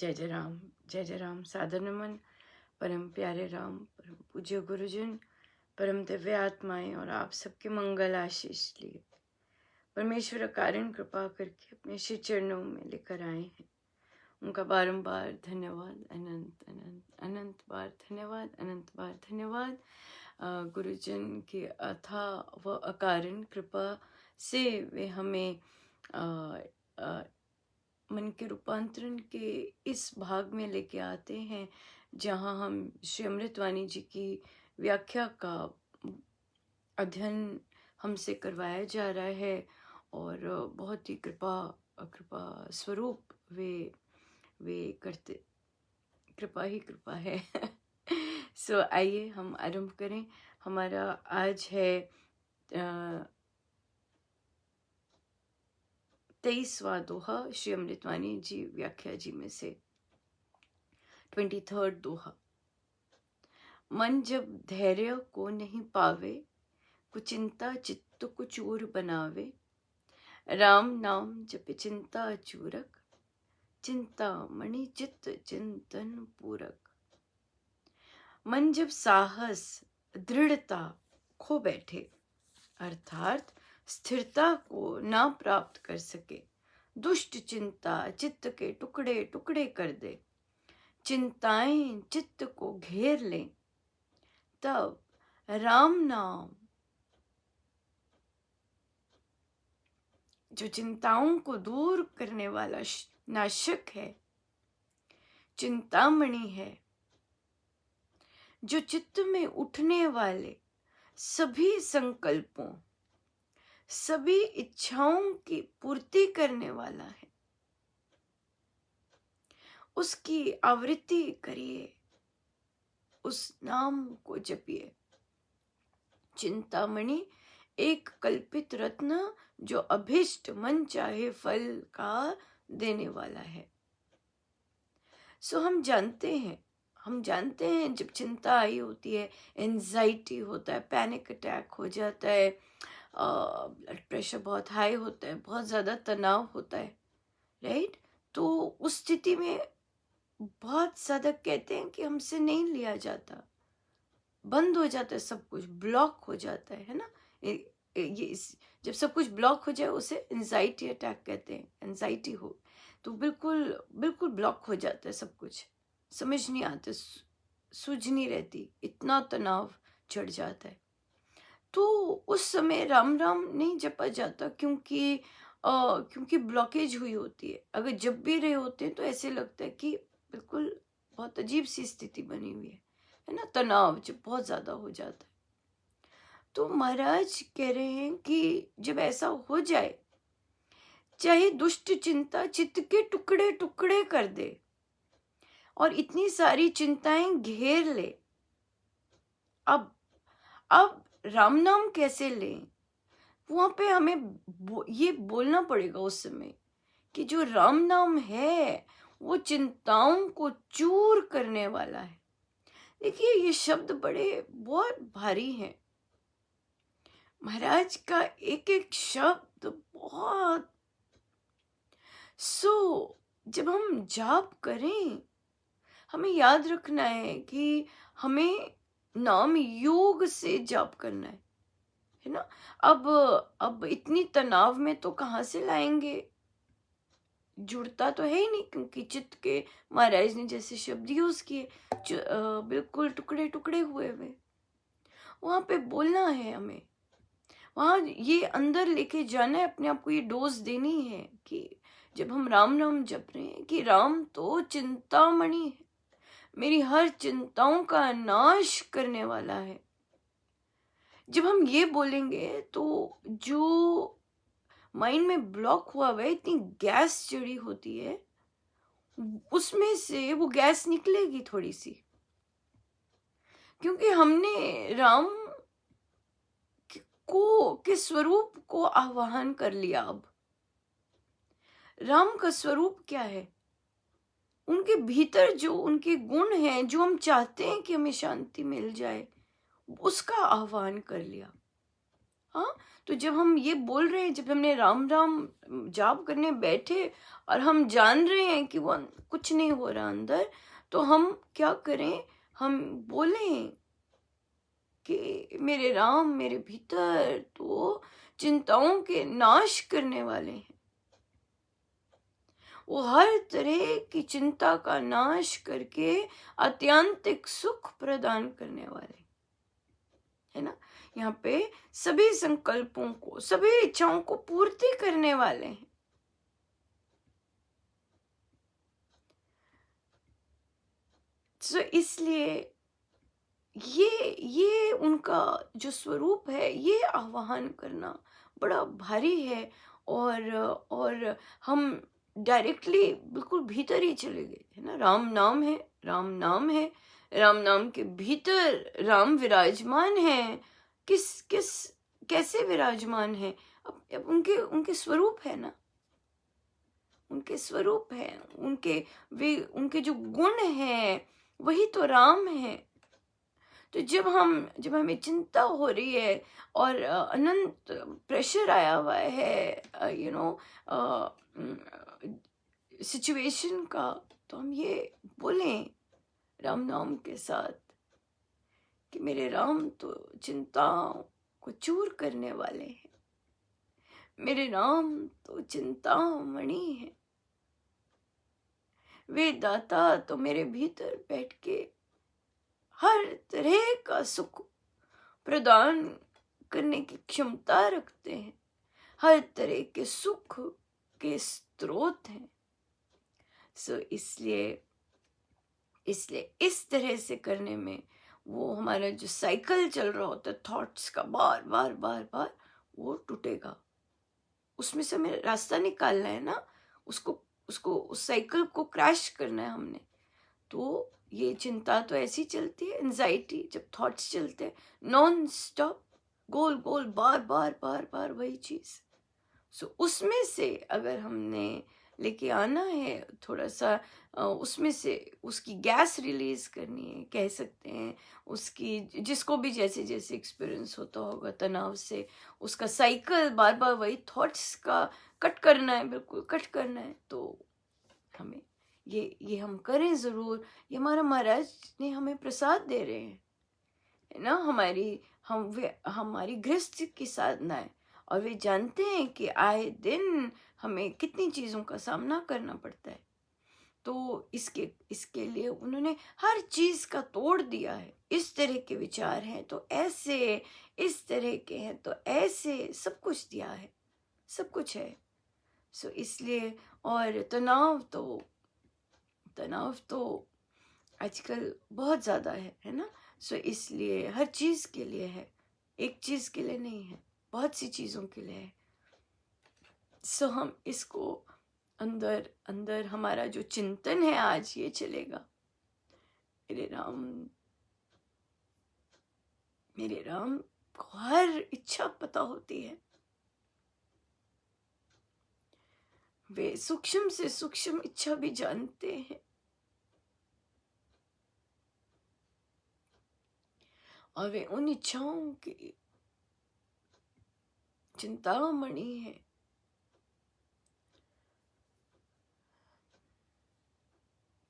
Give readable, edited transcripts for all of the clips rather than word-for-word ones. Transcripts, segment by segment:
जय जय राम। सादर नमन परम प्यारे राम, परम पूज्य गुरुजन, परम दिव्य आत्माएं और आप सबके मंगल आशीष लिए परमेश्वर कारण कृपा करके अपने श्री चरणों में लेकर आए हैं। उनका बारंबार धन्यवाद, अनंत अनंत अनंत बार धन्यवाद, अनंत बार धन्यवाद। गुरुजन की अथाह व अकारण कृपा से वे हमें अ, अ, मन के रूपांतरण के इस भाग में लेके आते हैं जहाँ हम श्री अमृतवाणी जी की व्याख्या का अध्ययन हमसे करवाया जा रहा है और बहुत ही कृपा कृपा स्वरूप वे करते, कृपा ही कृपा है। सो आइए हम आरंभ करें। हमारा आज है 23वां दोहा श्री अमृतवाणी जी व्याख्या जी में से 23rd दोहा। मन जब धैर्य को नहीं पावे, कुचिंता चित्त को चूर बनावे। राम नाम जप चिंता चूरक, चिंता मणि चित्त चिंतन पूरक। मन जब साहस दृढ़ता खो बैठे, अर्थात स्थिरता को ना प्राप्त कर सके, दुष्ट चिंता चित्त के टुकड़े टुकड़े कर दे, चिंताएं चित्त को घेर ले, तब राम नाम जो चिंताओं को दूर करने वाला नाशक है, चिंतामणि है, जो चित्त में उठने वाले सभी संकल्पों, सभी इच्छाओं की पूर्ति करने वाला है, उसकी आवृत्ति करिए, उस नाम को जपिए। चिंतामणि एक कल्पित रत्न जो अभिष्ट मन चाहे फल का देने वाला है। सो हम जानते हैं जब चिंता आई होती है, एंजाइटी होता है, पैनिक अटैक हो जाता है, ब्लड प्रेशर बहुत हाई होता है, बहुत ज़्यादा तनाव होता है, राइट। तो उस स्थिति में बहुत ज़्यादा कहते हैं कि हमसे नहीं लिया जाता, बंद हो जाता है, सब कुछ ब्लॉक हो जाता है ना। जब सब कुछ ब्लॉक हो जाए उसे एंजाइटी अटैक कहते हैं। एंजाइटी हो तो बिल्कुल बिल्कुल ब्लॉक हो जाता है, सब कुछ समझ नहीं आता, सूझ नहीं रहती, इतना तनाव चढ़ जाता है। तो उस समय राम राम नहीं जपा जाता क्योंकि ब्लॉकेज हुई होती है। अगर जब भी रहे होते हैं तो ऐसे लगता है कि बिल्कुल बहुत अजीब सी स्थिति बनी हुई है ना, तनाव जब बहुत ज़्यादा हो जाता है। तो महाराज कह रहे हैं कि जब ऐसा हो जाए, चाहे दुष्ट चिंता चित्त के टुकड़े टुकड़े कर दे और इतनी सारी चिंताएं घेर ले, अब राम नाम कैसे लें? वहां पे हमें ये बोलना पड़ेगा उस समय कि जो राम नाम है वो चिंताओं को चूर करने वाला है। देखिए ये शब्द बड़े बहुत भारी हैं। महाराज का एक एक शब्द बहुत। जब हम जाप करें हमें याद रखना है कि हमें नाम योग से जाप करना है ना। अब इतनी तनाव में तो कहाँ से लाएंगे, जुड़ता तो है ही नहीं, क्योंकि चित्त के महाराज ने जैसे शब्द यूज किए, बिल्कुल टुकड़े टुकड़े हुए वहां पे बोलना है हमें, वहां ये अंदर लेके जाना है, अपने आप को ये डोज देनी है कि जब हम राम नाम जप रहे हैं कि राम तो चिंतामणि है, मेरी हर चिंताओं का नाश करने वाला है। जब हम ये बोलेंगे तो जो माइंड में ब्लॉक हुआ है, इतनी गैस चढ़ी होती है, उसमें से वो गैस निकलेगी थोड़ी सी, क्योंकि हमने राम के स्वरूप को आवाहन कर लिया। अब राम का स्वरूप क्या है? उनके भीतर जो उनके गुण हैं, जो हम चाहते हैं कि हमें शांति मिल जाए, उसका आह्वान कर लिया। हाँ, तो जब हम ये बोल रहे हैं, जब हमने राम राम जाप करने बैठे और हम जान रहे हैं कि वो कुछ नहीं हो रहा अंदर, तो हम क्या करें? हम बोलें कि मेरे राम मेरे भीतर तो चिंताओं के नाश करने वाले हैं। वो हर तरह की चिंता का नाश करके आत्यंतिक सुख प्रदान करने वाले, है ना। यहाँ पे सभी संकल्पों को, सभी इच्छाओं को पूर्ति करने वाले हैं। सो इसलिए ये उनका जो स्वरूप है, ये आवाहन करना बड़ा भारी है। और हम डायरेक्टली बिल्कुल भीतर ही चले गए, है ना। राम नाम है, राम नाम है, राम नाम के भीतर राम विराजमान है। किस किस कैसे विराजमान है? अब उनके उनके स्वरूप है ना, उनके स्वरूप है, उनके वे उनके जो गुण हैं वही तो राम है। तो जब हमें चिंता हो रही है और अनंत प्रेशर आया हुआ है, सिचुएशन का, तो हम ये बोलें राम नाम के साथ कि मेरे राम तो चिंताओं को चूर करने वाले हैं, मेरे राम तो चिंतामणि है, वे दाता तो मेरे भीतर बैठ के हर तरह का सुख प्रदान करने की क्षमता रखते हैं, हर तरह के सुख के स्रोत हैं। सो इसलिए इसलिए इस तरह से करने में वो हमारा जो साइकिल चल रहा होता है थॉट्स का, बार बार बार बार, वो टूटेगा। उसमें से हमें रास्ता निकालना है ना, उसको उसको उस साइकिल को क्रैश करना है हमने। तो ये चिंता तो ऐसी चलती है, एंजाइटी, जब थॉट्स चलते हैं नॉन स्टॉप, गोल गोल, बार बार बार बार वही चीज। सो उसमें से अगर हमने लेके आना है थोड़ा सा, उसमें से उसकी गैस रिलीज करनी है, कह सकते हैं, उसकी जिसको भी जैसे जैसे एक्सपीरियंस होता होगा तनाव से, उसका साइकिल बार बार वही थॉट्स का कट करना है, बिल्कुल कट करना है। तो हमें ये हम करें जरूर। ये हमारा महाराज ने हमें प्रसाद दे रहे हैं, है ना। हमारी गृहस्थ की साधना है, और वे जानते हैं कि आए दिन हमें कितनी चीजों का सामना करना पड़ता है। तो इसके इसके लिए उन्होंने हर चीज का तोड़ दिया है। इस तरह के विचार हैं तो ऐसे, इस तरह के हैं तो ऐसे, सब कुछ दिया है, सब कुछ है। सो इसलिए, और तनाव तो आजकल बहुत ज़्यादा है ना। सो इसलिए हर चीज़ के लिए है, एक चीज़ के लिए नहीं है, बहुत सी चीज़ों के लिए है। सो हम इसको अंदर अंदर, हमारा जो चिंतन है आज ये चलेगा, मेरे राम, मेरे राम को हर इच्छा पता होती है, वे सूक्ष्म से सूक्ष्म इच्छा भी जानते हैं, और वे उन इच्छाओं की चिंतामणि है।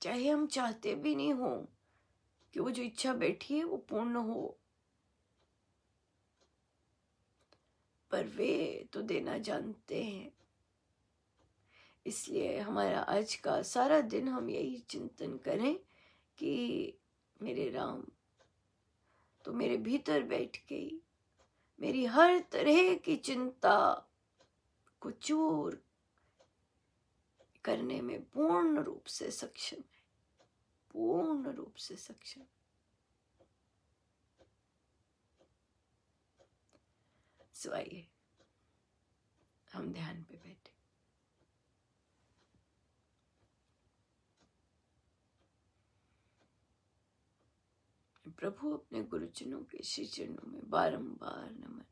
चाहे हम चाहते भी नहीं हो कि वो जो इच्छा बैठी है वो पूर्ण हो, पर वे तो देना जानते हैं। इसलिए हमारा आज का सारा दिन हम यही चिंतन करें कि मेरे राम तो मेरे भीतर बैठ गई, मेरी हर तरह की चिंता को चूर करने में पूर्ण रूप से सक्षम है, पूर्ण रूप से सक्षम। सो आइए हम ध्यान पे बैठे। प्रभु अपने गुरुजनों के श्री चरणों में बारंबार नमन।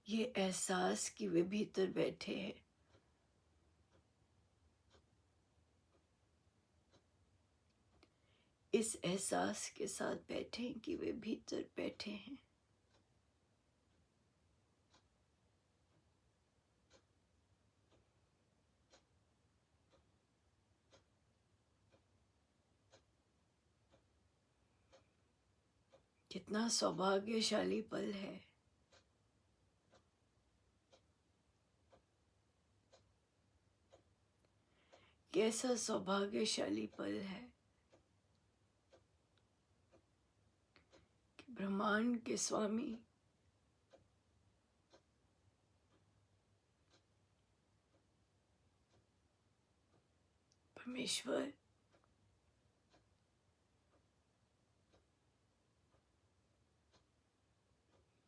ये एहसास कि वे भीतर बैठे हैं, इस एहसास के साथ बैठे कि वे भीतर बैठे हैं। कितना सौभाग्यशाली पल है। कैसा सौभाग्यशाली पल है कि ब्रह्मांड के स्वामी परमेश्वर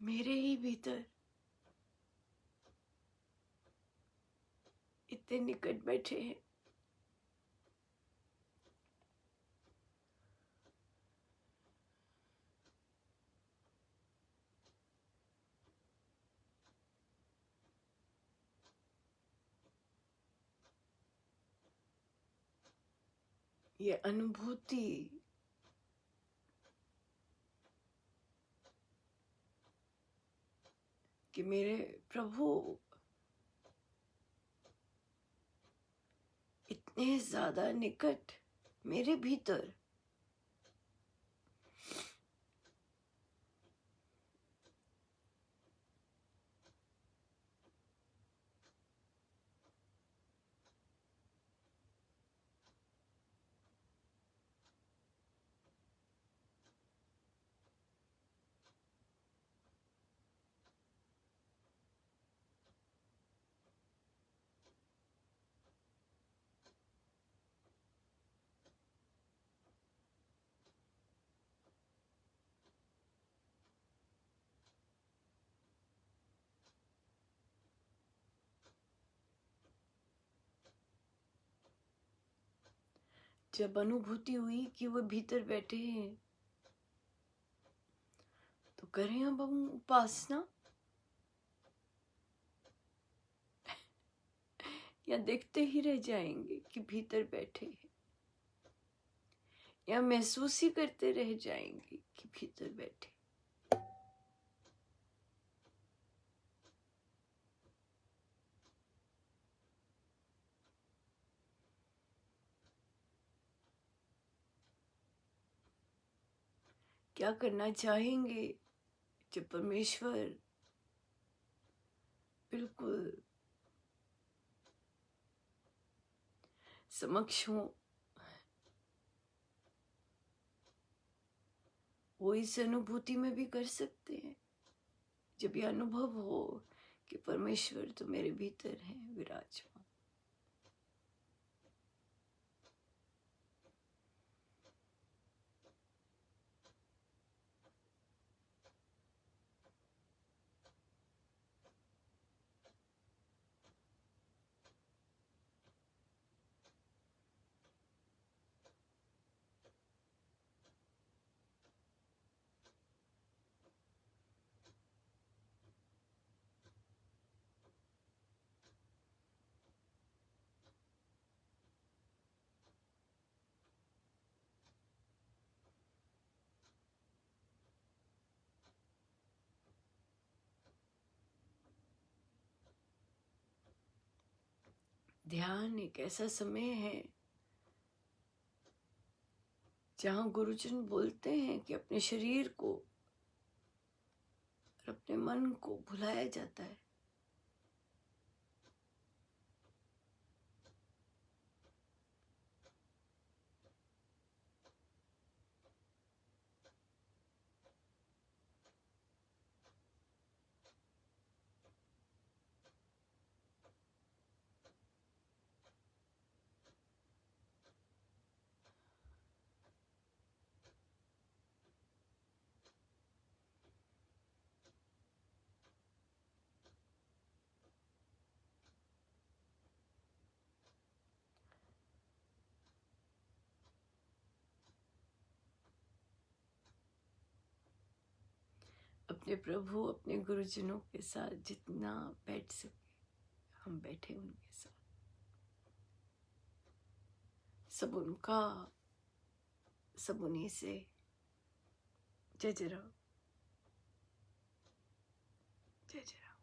मेरे ही भीतर इतने निकट बैठे हैं। ये अनुभूति कि मेरे प्रभु इतने ज्यादा निकट मेरे भीतर, जब अनुभूति हुई कि वो भीतर बैठे हैं, तो करें अब हम उपासना या देखते ही रह जाएंगे कि भीतर बैठे हैं, या महसूस ही करते रह जाएंगे कि भीतर बैठे। क्या करना चाहेंगे जब परमेश्वर बिल्कुल समक्ष हो? वो इस अनुभूति में भी कर सकते हैं जब ये अनुभव हो कि परमेश्वर तो मेरे भीतर है विराजमान। ध्यान एक ऐसा समय है जहां गुरुजन बोलते हैं कि अपने शरीर को और अपने मन को भुलाया जाता है। अपने प्रभु अपने गुरुजनों के साथ जितना बैठ सके हम बैठे उनके साथ, सब उनका, सब उन्हीं से। जय जय राम, जय जय राम।